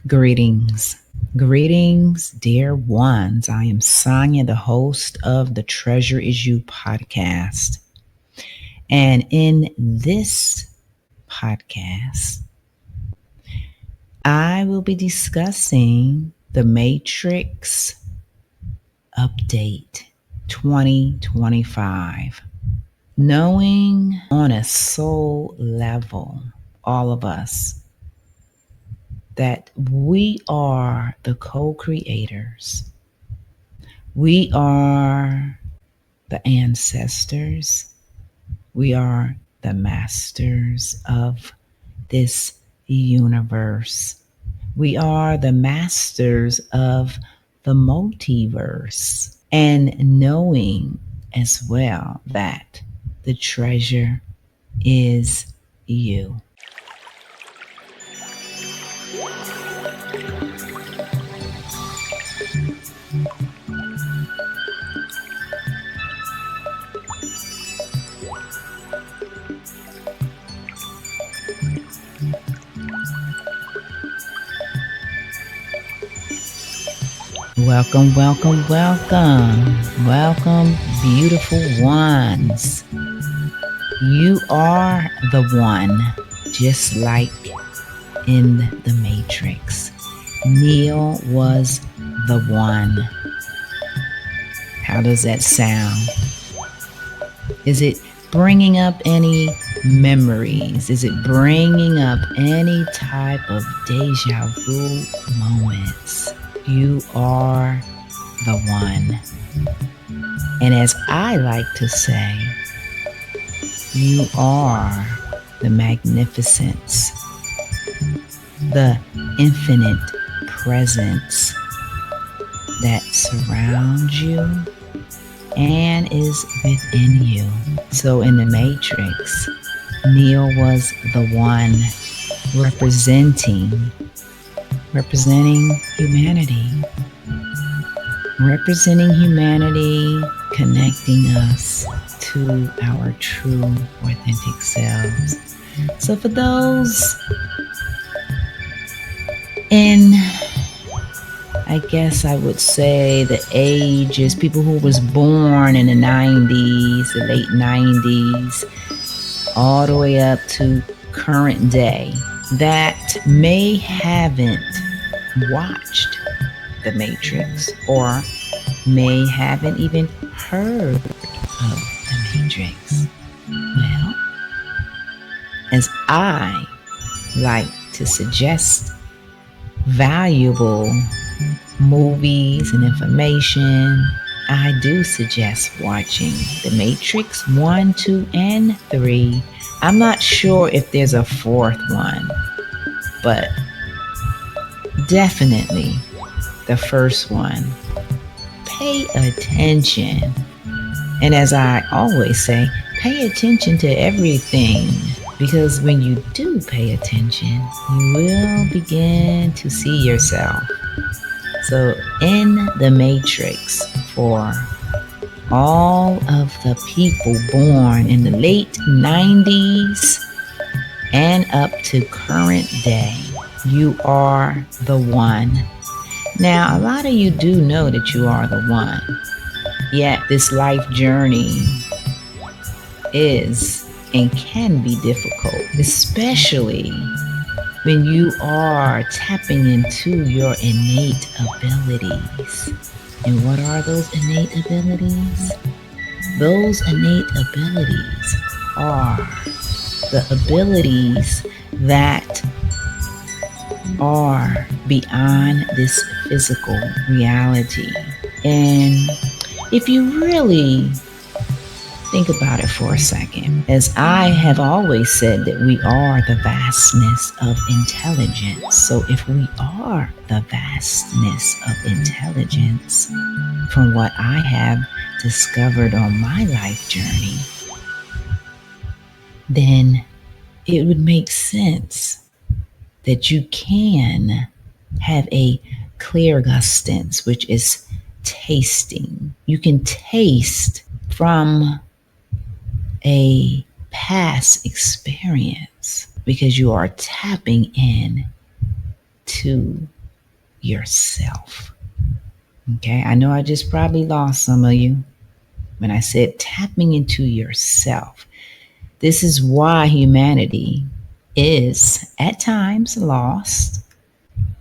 Greetings. Greetings, dear ones. I am Sonia, the host of the Treasure Is You podcast. And in this podcast, I will be discussing the Matrix Update 2025. Knowing on a soul level, all of us, that we are the co-creators. We are the ancestors. We are the masters of this universe. We are the masters of the multiverse. And knowing as well that the treasure is you. Welcome, welcome, welcome. Welcome, beautiful ones. You are the one, just like in the Matrix. Neo was the one. How does that sound? Is it bringing up any memories? Is it bringing up any type of deja vu moments? You are the one. And as I like to say, you are the magnificence, the infinite presence that surrounds you and is within you. So in the Matrix, Neo was the one representing humanity. Representing humanity, connecting us to our true, authentic selves. So for those in, I guess I would say the ages, people who was born in the 90s, the late 90s, all the way up to current day, that may haven't watched The Matrix or may haven't even heard of The Matrix. Well, as I like to suggest valuable movies and information, I do suggest watching The Matrix 1, 2, and 3. I'm not sure if there's a fourth one, but definitely the first one. Pay attention. And as I always say, pay attention to everything, because when you do pay attention, you will begin to see yourself. So in the Matrix, for all of the people born in the late 90s and up to current day, you are the one. Now, a lot of you do know that you are the one. Yet this life journey is and can be difficult, especially when you are tapping into your innate abilities. And what are those innate abilities? Those innate abilities are the abilities that are beyond this physical reality. And if you really think about it for a second, as I have always said that we are the vastness of intelligence. So if we are the vastness of intelligence, from what I have discovered on my life journey, then it would make sense that you can have a clairgustance, which is tasting. You can taste from a past experience because you are tapping in to yourself. Okay, I know I just probably lost some of you when I said tapping into yourself. This is why humanity is at times lost,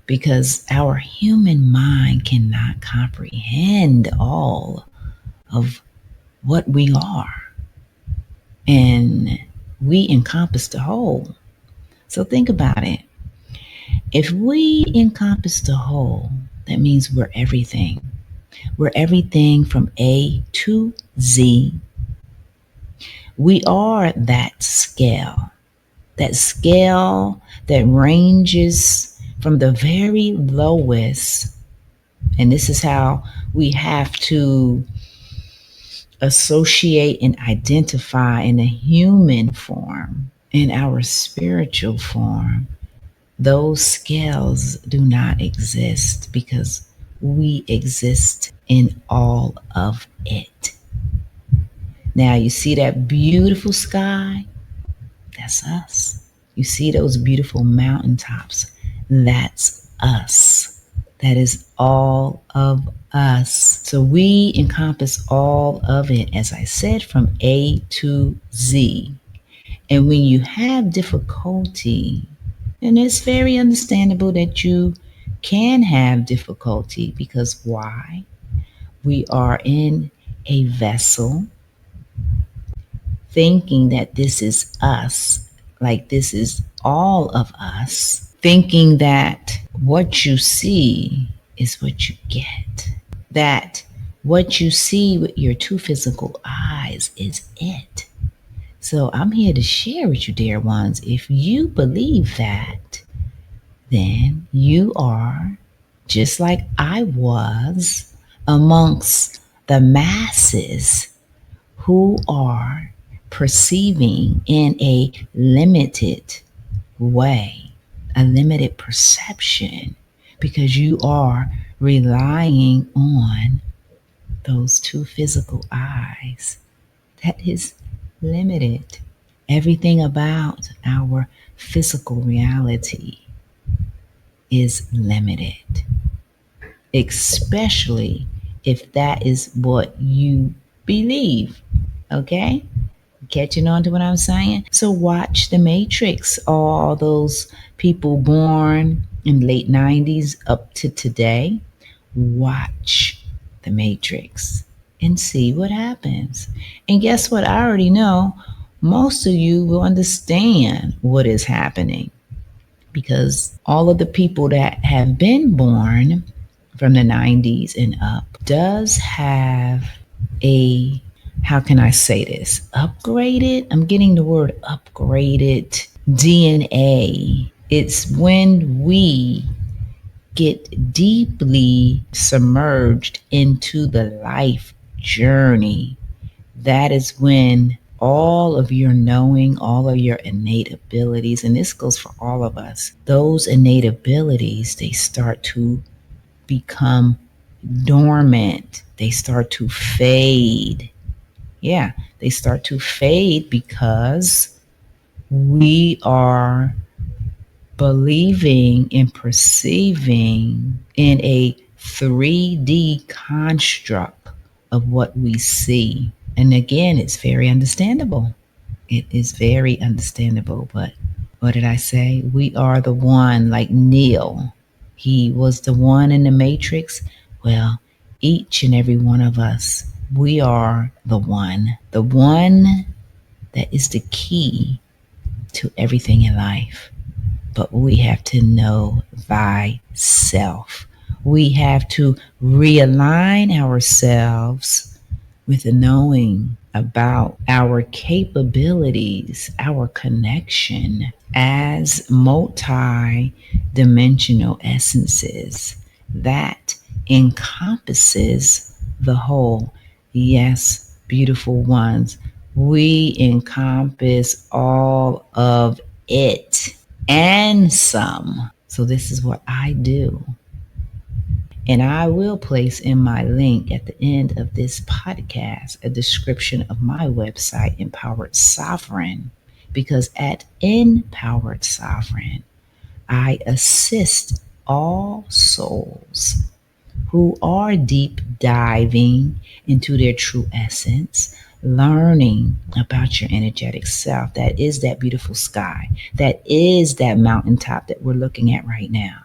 because our human mind cannot comprehend all of what we are. And we encompass the whole. So think about it. If we encompass the whole, that means we're everything. We're everything from A to Z. We are that scale that ranges from the very lowest. And this is how we have to associate and identify in a human form, in our spiritual form. Those scales do not exist because we exist in all of it. Now, you see that beautiful sky? That's us. You see those beautiful mountaintops? That's us. That is all of us. So we encompass all of it, as I said, from A to Z. And when you have difficulty, and it's very understandable that you can have difficulty, because why? We are in a vessel thinking that this is us, like this is all of us, thinking that what you see is what you get, that what you see with your two physical eyes is it. So I'm here to share with you, dear ones, if you believe that, then you are, just like I was, amongst the masses who are perceiving in a limited way, a limited perception, because you are relying on those two physical eyes. That is limited. Everything about our physical reality is limited, especially if that is what you believe. Okay? Catching on to what I'm saying? So watch The Matrix. All those people born in the late 90s up to today, watch The Matrix and see what happens. And guess what? I already know most of you will understand what is happening, because all of the people that have been born from the 90s and up does have a, how can I say this, upgraded, I'm getting the word upgraded DNA. It's when we get deeply submerged into the life journey, that is when all of your knowing, all of your innate abilities, and this goes for all of us, those innate abilities, they start to become dormant. They start to fade. Yeah, they start to fade because we are believing and perceiving in a 3D construct of what we see. And again, it's very understandable. It is very understandable. But what did I say? We are the one, like Neo. He was the one in the Matrix. Well, each and every one of us, we are the one that is the key to everything in life. But we have to know thyself. We have to realign ourselves with the knowing about our capabilities, our connection as multi-dimensional essences that encompasses the whole. Yes, beautiful ones, we encompass all of it and some. So this is what I do. And I will place in my link at the end of this podcast a description of my website, Empowered Sovereign, because at Empowered Sovereign, I assist all souls who are deep diving into their true essence, learning about your energetic self. That is that beautiful sky. That is that mountaintop that we're looking at right now.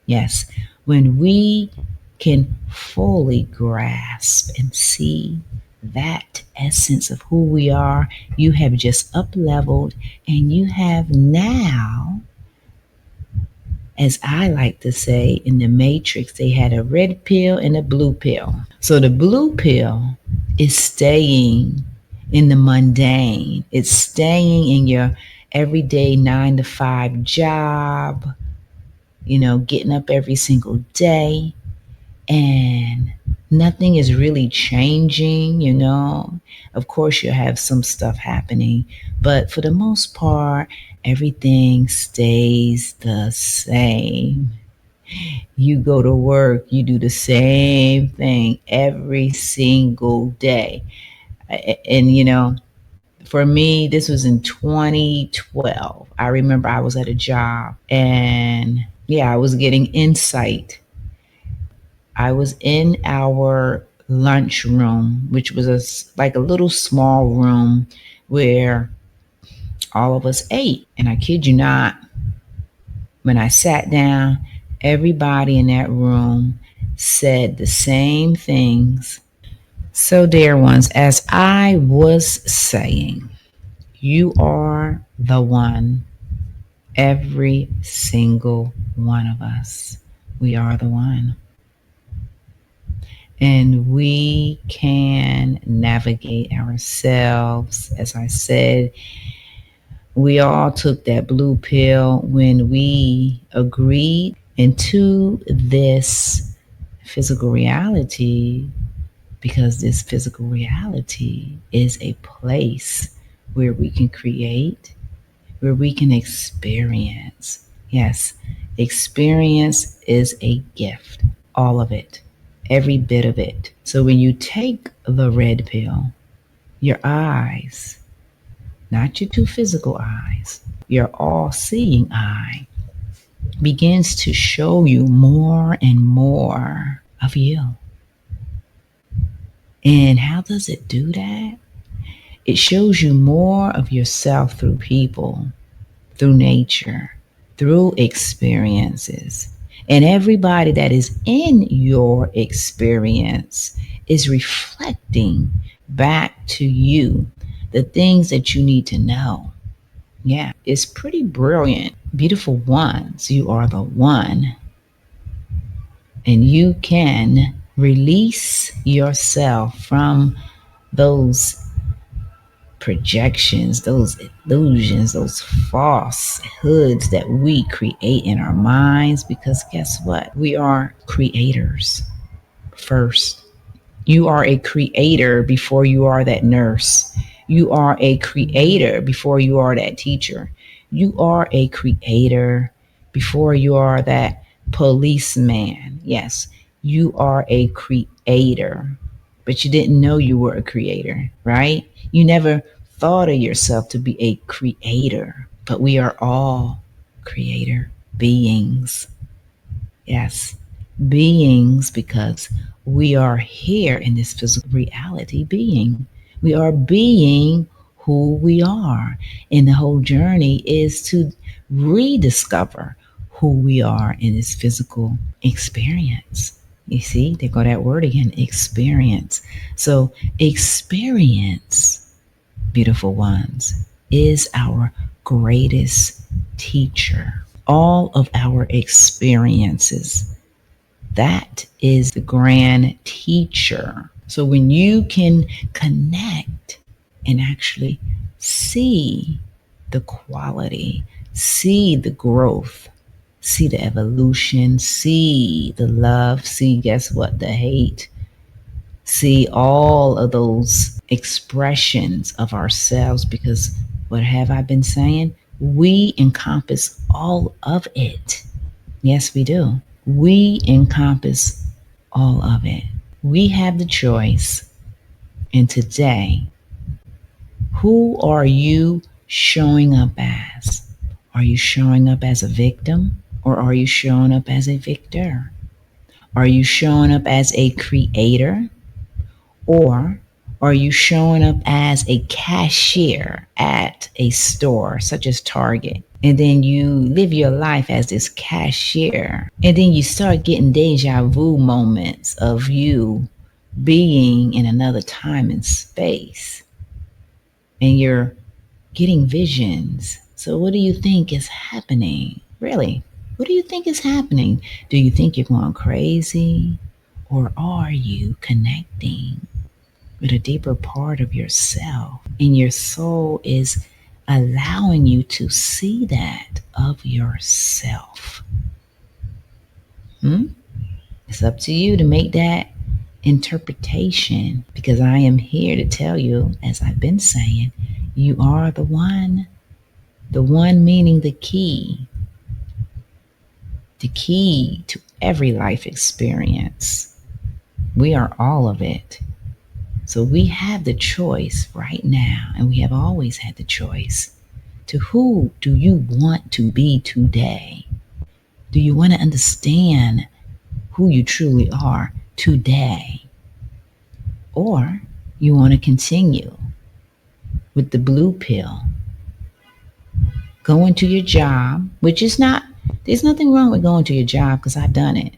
Yes, when we can fully grasp and see that essence of who we are, you have just up leveled and you have now, as I like to say, in the Matrix, they had a red pill and a blue pill. So the blue pill is staying in the mundane, it's staying in your everyday 9 to 5 job, getting up every single day and nothing is really changing. Of course, you have some stuff happening, but for the most part, everything stays the same. You go to work, you do the same thing every single day. And for me, this was in 2012. I remember I was at a job and I was getting insight. I was in our lunch room, which was like a little small room where all of us ate. And I kid you not, when I sat down, everybody in that room said the same things. So, dear ones, as I was saying, you are the one, every single one of us. We are the one. And we can navigate ourselves. As I said, we all took that blue pill when we agreed into this physical reality, because this physical reality is a place where we can create, where we can experience. Yes, experience is a gift, all of it, every bit of it. So when you take the red pill, your eyes, not your two physical eyes, your all-seeing eye, begins to show you more and more of you. And how does it do that? It shows you more of yourself through people, through nature, through experiences. And everybody that is in your experience is reflecting back to you the things that you need to know. Yeah, it's pretty brilliant. Beautiful ones, you are the one. And you can release yourself from those projections, those illusions, those falsehoods that we create in our minds. Because guess what? We are creators first. You are a creator before you are that nurse. You are a creator before you are that teacher. You are a creator before you are that policeman. Yes, you are a creator, but you didn't know you were a creator, right? You never thought of yourself to be a creator, but we are all creator beings. Yes, beings, because we are here in this physical reality being. We are being who we are. And the whole journey is to rediscover who we are in this physical experience. You see, they go that word again, experience. So experience, beautiful ones, is our greatest teacher. All of our experiences, that is the grand teacher. So when you can connect and actually see the quality, see the growth, see the evolution, see the love, see, guess what, the hate, see all of those expressions of ourselves, because what have I been saying? We encompass all of it. Yes, we do. We encompass all of it. We have the choice. And today, who are you showing up as? Are you showing up as a victim? Or are you showing up as a victor? Are you showing up as a creator? Or are you showing up as a cashier at a store such as Target? And then you live your life as this cashier. And then you start getting deja vu moments of you being in another time and space. And you're getting visions. So, what do you think is happening? Really? What do you think is happening? Do you think you're going crazy? Or are you connecting with a deeper part of yourself? And your soul is allowing you to see that of yourself. It's up to you to make that interpretation, because I am here to tell you, as I've been saying, you are the one. The one meaning the key to every life experience. We are all of it. So we have the choice right now, and we have always had the choice to who do you want to be today? Do you want to understand who you truly are today? Or you want to continue with the blue pill, going to your job, which is not, there's nothing wrong with going to your job, because I've done it.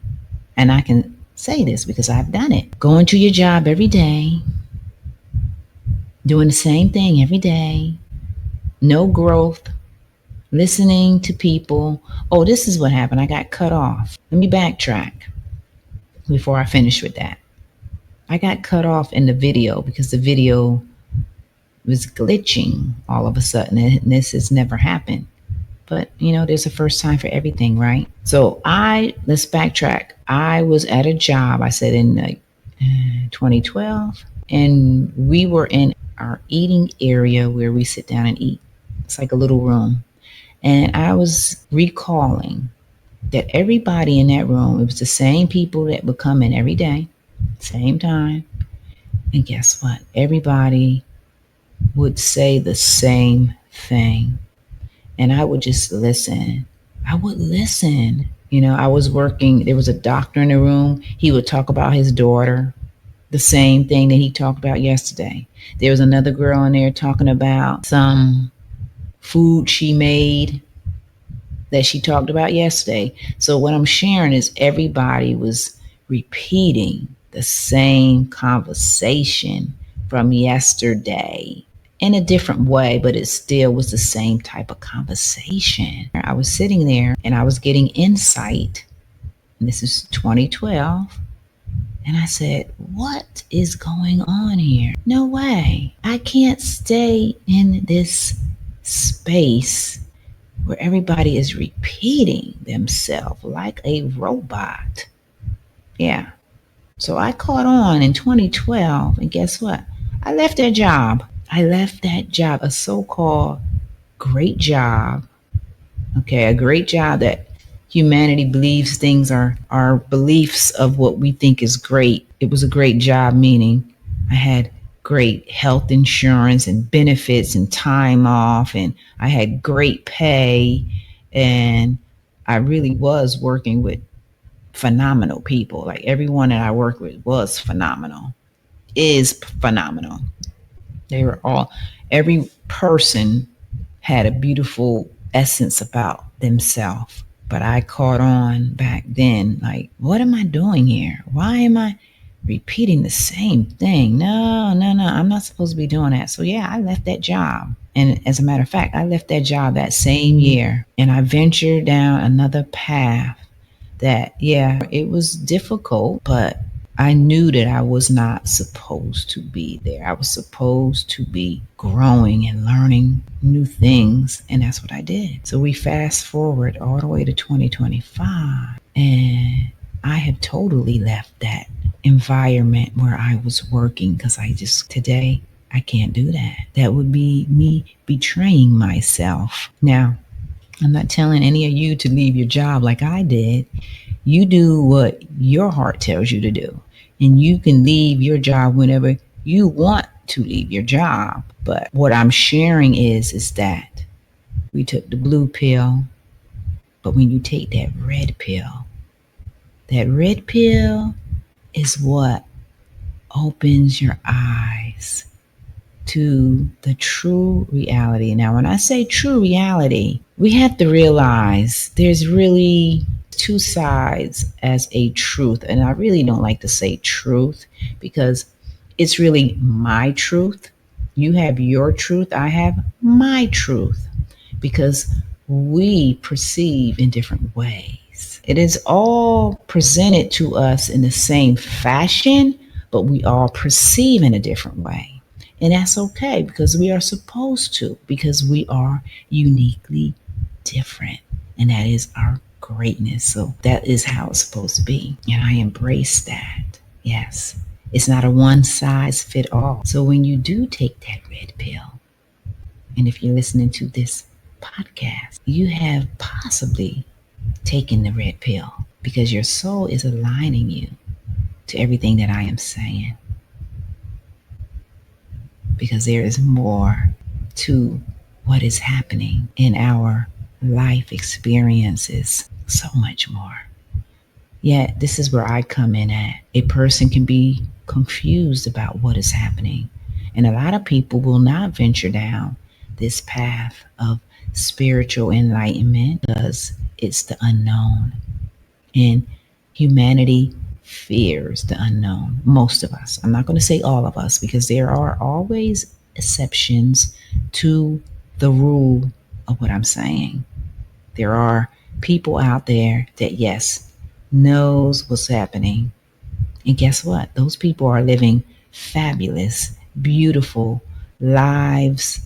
And I can say this because I've done it. Going to your job every day, doing the same thing every day, no growth, listening to people. Oh, this is what happened. I got cut off. Let me backtrack before I finish with that. I got cut off in the video because the video was glitching all of a sudden, and this has never happened. But, there's a first time for everything, right? So let's backtrack. I was at a job, I said in 2012, and we were in our eating area where we sit down and eat. It's like a little room. And I was recalling that everybody in that room, it was the same people that would come in every day, same time. And guess what? Everybody would say the same thing. And I would just listen. I would listen. I was working, there was a doctor in the room. He would talk about his daughter, the same thing that he talked about yesterday. There was another girl in there talking about some food she made that she talked about yesterday. So what I'm sharing is everybody was repeating the same conversation from yesterday in a different way, but it still was the same type of conversation. I was sitting there and I was getting insight. And this is 2012. And I said, what is going on here? No way. I can't stay in this space where everybody is repeating themselves like a robot. Yeah. So I caught on in 2012, and guess what? I left that job. A so-called great job. Okay, a great job that humanity believes things are our beliefs of what we think is great. It was a great job, meaning I had great health insurance and benefits and time off, and I had great pay, and I really was working with phenomenal people. Like everyone that I worked with was phenomenal, is phenomenal. They were all, every person had a beautiful essence about themselves. But I caught on back then, like, what am I doing here? Why am I repeating the same thing? No, I'm not supposed to be doing that. So yeah, I left that job. And as a matter of fact, I left that job that same year, and I ventured down another path that, yeah, it was difficult, but I knew that I was not supposed to be there. I was supposed to be growing and learning new things, and that's what I did. So we fast forward all the way to 2025, and I have totally left that environment where I was working, because today, I can't do that. That would be me betraying myself. Now, I'm not telling any of you to leave your job like I did. You do what your heart tells you to do. And you can leave your job whenever you want to leave your job. But what I'm sharing is that we took the blue pill. But when you take that red pill is what opens your eyes to the true reality. Now, when I say true reality, we have to realize there's really two sides as a truth. And I really don't like to say truth because it's really my truth. You have your truth, I have my truth, because we perceive in different ways. It is all presented to us in the same fashion, but we all perceive in a different way. And that's okay because we are supposed to, because we are uniquely different. And that is our greatness. So that is how it's supposed to be. And I embrace that. Yes. It's not a one size fit all. So when you do take that red pill, and if you're listening to this podcast, you have possibly taken the red pill because your soul is aligning you to everything that I am saying. Because there is more to what is happening in our life experiences, so much more. Yet, this is where I come in at. A person can be confused about what is happening. And a lot of people will not venture down this path of spiritual enlightenment because it's the unknown. And humanity fears the unknown. Most of us. I'm not going to say all of us because there are always exceptions to the rule of what I'm saying. There are people out there that, yes, knows what's happening. And guess what? Those people are living fabulous, beautiful lives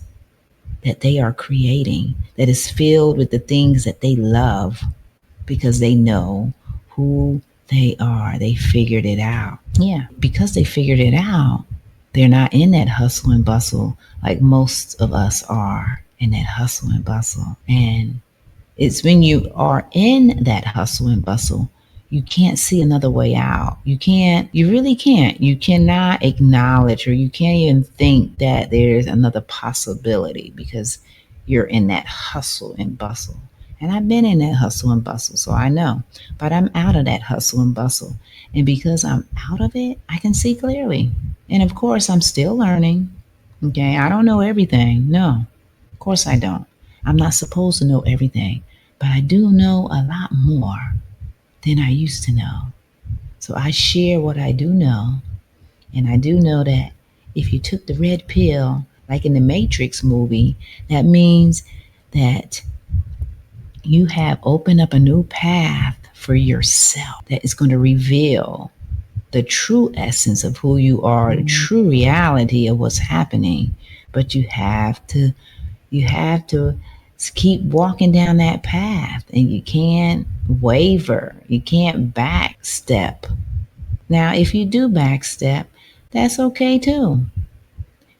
that they are creating that is filled with the things that they love because they know who they are. They figured it out. Yeah, because they figured it out, they're not in that hustle and bustle like most of us are in that hustle and bustle. And it's when you are in that hustle and bustle, you can't see another way out. You really can't. You cannot acknowledge or you can't even think that there's another possibility because you're in that hustle and bustle. And I've been in that hustle and bustle, so I know. But I'm out of that hustle and bustle. And because I'm out of it, I can see clearly. And of course, I'm still learning. Okay, I don't know everything. No, of course I don't. I'm not supposed to know everything, but I do know a lot more than I used to know. So I share what I do know. And I do know that if you took the red pill, like in the Matrix movie, that means that you have opened up a new path for yourself that is going to reveal the true essence of who you are, the true reality of what's happening. But you have to keep walking down that path, and you can't waver. You can't backstep. Now, if you do backstep, that's okay too,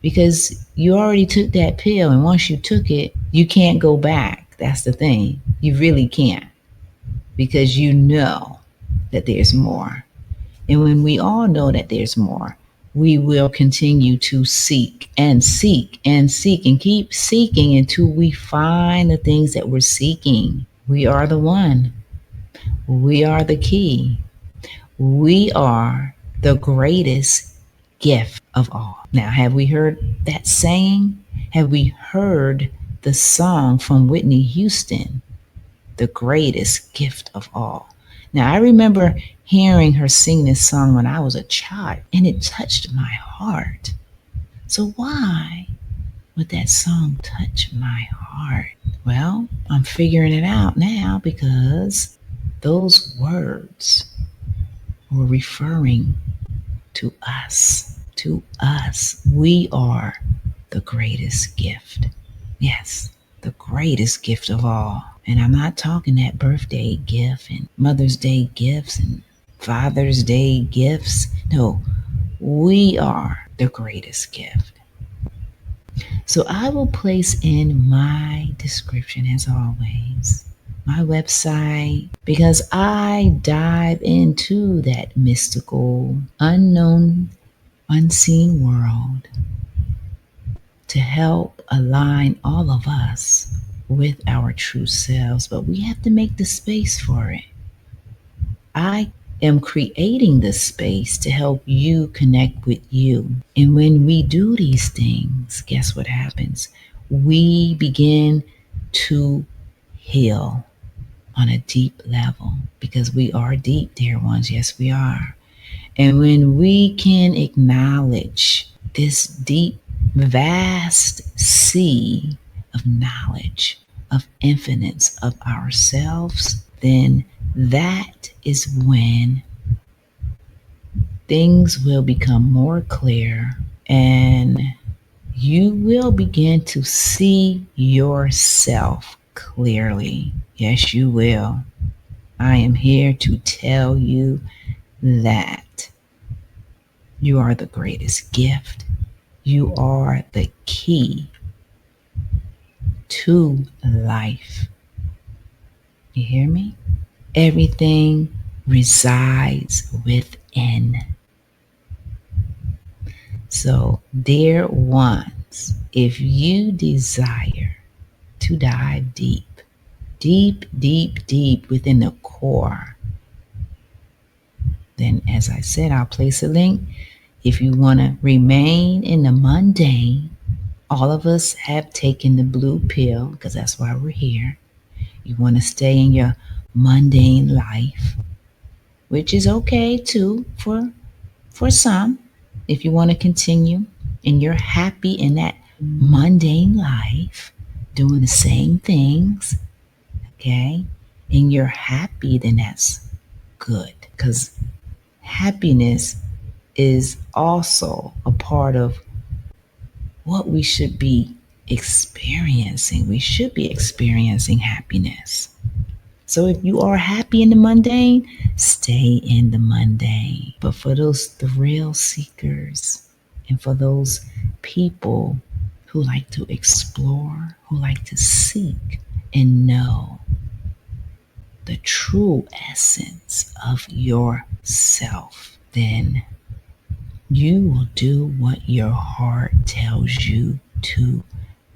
because you already took that pill, and once you took it, you can't go back. That's the thing. You really can't, because you know that there's more. And when we all know that there's more, we will continue to seek and seek and seek and keep seeking until we find the things that we're seeking. We are the one. We are the key. We are the greatest gift of all. Now, have we heard that saying? Have we heard the song from Whitney Houston, the greatest gift of all? Now, I remember hearing her sing this song when I was a child, and it touched my heart. So why would that song touch my heart? Well, I'm figuring it out now because those words were referring to us. To us. We are the greatest gift. Yes, the greatest gift of all. And I'm not talking that birthday gift and Mother's Day gifts and Father's Day gifts. No, we are the greatest gift. So I will place in my description, as always, my website, because I dive into that mystical, unknown, unseen world to help align all of us with our true selves, but we have to make the space for it. I am creating the space to help you connect with you. And when we do these things, guess what happens? We begin to heal on a deep level, because we are deep, dear ones. Yes, we are. And when we can acknowledge this deep, vast sea of knowledge, of infinite of ourselves, then that is when things will become more clear, and you will begin to see yourself clearly. Yes, you will. I am here to tell you that you are the greatest gift. You are the key to life. You hear me? Everything resides within. So, dear ones, if you desire to dive deep, deep, deep, deep within the core, then as I said, I'll place a link. If you want to remain in the mundane, all of us have taken the blue pill because that's why we're here. You want to stay in your mundane life, which is okay too for some. If you want to continue and you're happy in that mundane life, doing the same things, okay, and you're happy, then that's good, because happiness is also a part of what we should be experiencing. We should be experiencing happiness. So if you are happy in the mundane, stay in the mundane. But for those thrill seekers and for those people who like to explore, who like to seek and know the true essence of yourself, then you will do what your heart tells you to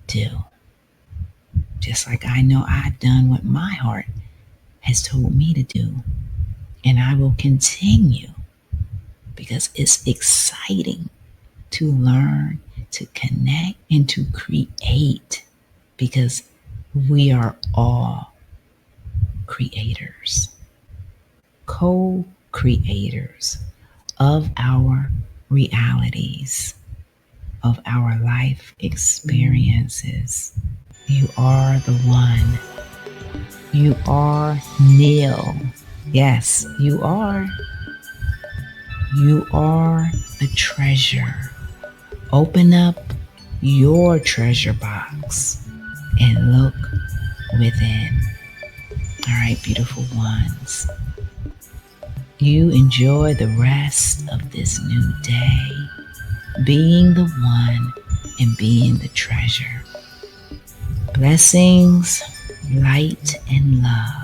do. Just like I know I've done what my heart has told me to do. And I will continue, because it's exciting to learn, to connect, and to create, because we are all creators, co-creators of our realities, of our life experiences. You are the one. You are Neil. Yes, you are. You are the treasure. Open up your treasure box and look within. All right, beautiful ones. You enjoy the rest of this new day, being the one and being the treasure. Blessings, light, and love.